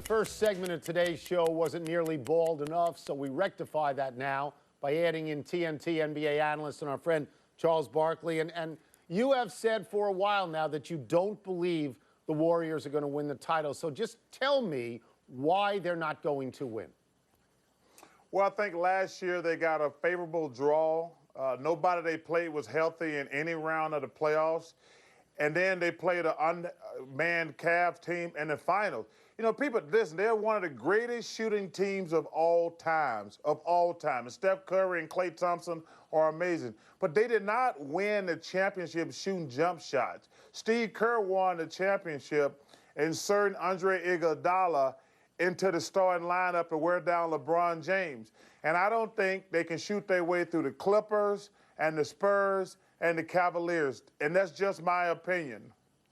The first segment of today's show wasn't nearly bald enough, so we rectify that now by adding in TNT NBA analyst and our friend Charles Barkley. And you have said for a while now that you don't believe the Warriors are going to win the title. So just tell me why they're not going to win. Well, I think last year they got a favorable draw. Nobody they played was healthy in any round of the playoffs. And then they played an unmanned Cavs team in the finals. You know, people, listen, they're one of the greatest shooting teams of all times, And Steph Curry and Klay Thompson are amazing. But they did not win the championship shooting jump shots. Steve Kerr won the championship, inserting Andre Iguodala into the starting lineup to wear down LeBron James. And I don't think they can shoot their way through the Clippers and the Spurs and the Cavaliers. And that's just my opinion.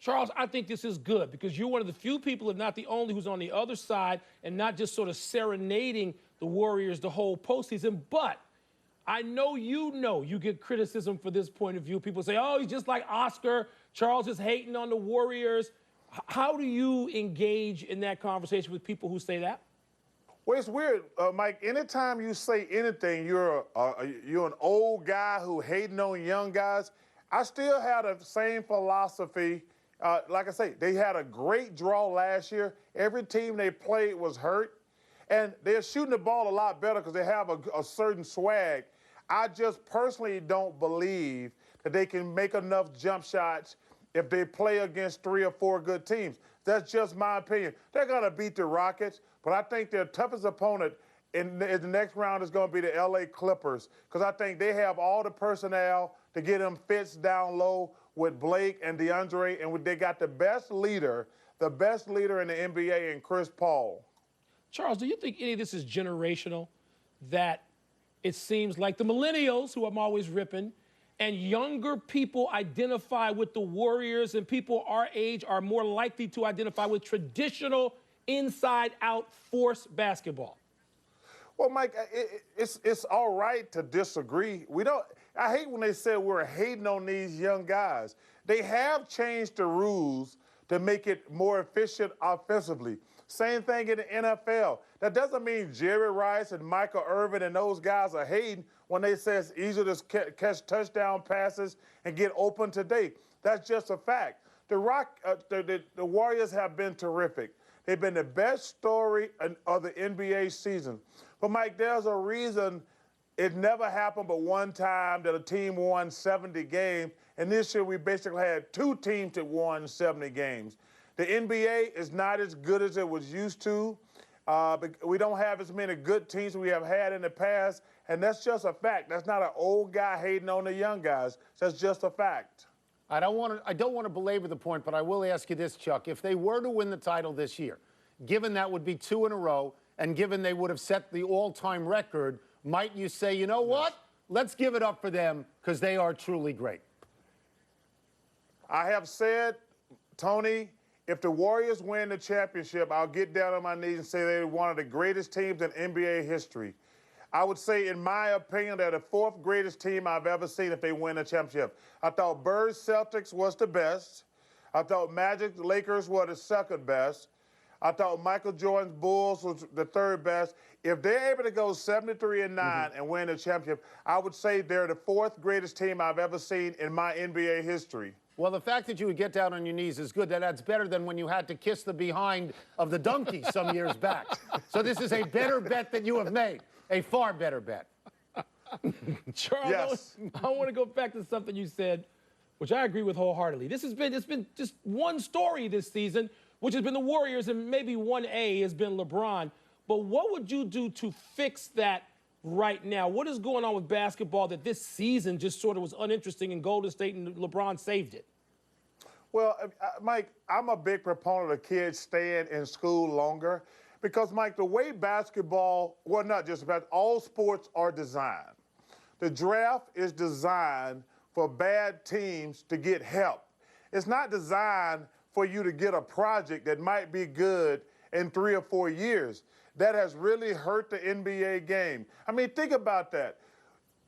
Charles, I think this is good because you're one of the few people, if not the only, who's on the other side and not just sort of serenading the Warriors the whole postseason. But I know you get criticism for this point of view. People say, oh, he's just like Oscar. Charles is hating on the Warriors. How do you engage in that conversation with people who say that? Well, it's weird, Mike. Anytime you say anything, you're an old guy who hating on young guys. I still have the same philosophy. Like I say, they had a great draw last year. Every team they played was hurt. And they're shooting the ball a lot better because they have a certain swag. I just personally don't believe that they can make enough jump shots if they play against 3 or 4 good teams. That's just my opinion. They're going to beat the Rockets, but I think their toughest opponent in the next round is going to be the LA Clippers because I think they have all the personnel to get them fits down low with Blake and DeAndre, and they got the best leader in the NBA in Chris Paul. Charles, do you think any of this is generational? That it seems like the millennials, who I'm always ripping, and younger people identify with the Warriors, and people our age are more likely to identify with traditional inside-out force basketball? Well, Mike, it's all right to disagree. I hate when they say we're hating on these young guys. They have changed the rules to make it more efficient offensively. Same thing in the NFL. That doesn't mean Jerry Rice and Michael Irvin and those guys are hating when they say it's easier to catch touchdown passes and get open today. That's just a fact. The Warriors have been terrific. They've been the best story of the NBA season. But, Mike, there's a reason it never happened but one time that a team won 70 games, and this year we basically had 2 teams that won 70 games. The NBA is not as good as it was used to. We don't have as many good teams as we have had in the past, and that's just a fact. That's not an old guy hating on the young guys. That's just a fact. I don't want to belabor the point, but I will ask you this, Chuck. If they were to win the title this year, given that would be 2 in a row, and given they would have set the all-time record, might you say, you know what? Let's give it up for them because they are truly great. I have said, Tony, if the Warriors win the championship, I'll get down on my knees and say they're one of the greatest teams in NBA history. I would say, in my opinion, they're the 4th greatest team I've ever seen if they win a championship. I thought Birds Celtics was the best. I thought Magic Lakers were the 2nd best. I thought Michael Jordan's Bulls was the 3rd best. If they're able to go 73-9 and win the championship, I would say they're the 4th greatest team I've ever seen in my NBA history. Well, the fact that you would get down on your knees is good. That's better than when you had to kiss the behind of the donkey some years back. So this is a better bet that you have made, a far better bet. Charles, yes. I want to go back to something you said, which I agree with wholeheartedly. It's been just one story this season, which has been the Warriors, and maybe 1A has been LeBron. But what would you do to fix that right now? What is going on with basketball that this season just sort of was uninteresting in Golden State and LeBron saved it? Well, Mike, I'm a big proponent of kids staying in school longer because, Mike, the way basketball, well, not just about all sports are designed. The draft is designed for bad teams to get help. It's not designed for you to get a project that might be good in 3 or 4 years. That has really hurt the NBA game. I mean, think about that.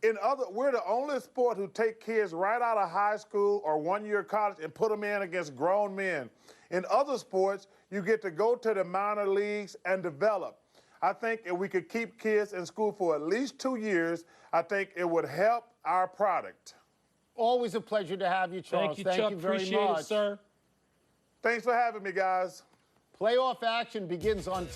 We're the only sport who take kids right out of high school or 1-year college and put them in against grown men. In other sports, you get to go to the minor leagues and develop. I think if we could keep kids in school for at least 2 years, I think it would help our product. Always a pleasure to have you, Charles. Thank you, Chuck. very Appreciate much. it, sir. Thanks for having me, guys. Playoff action begins on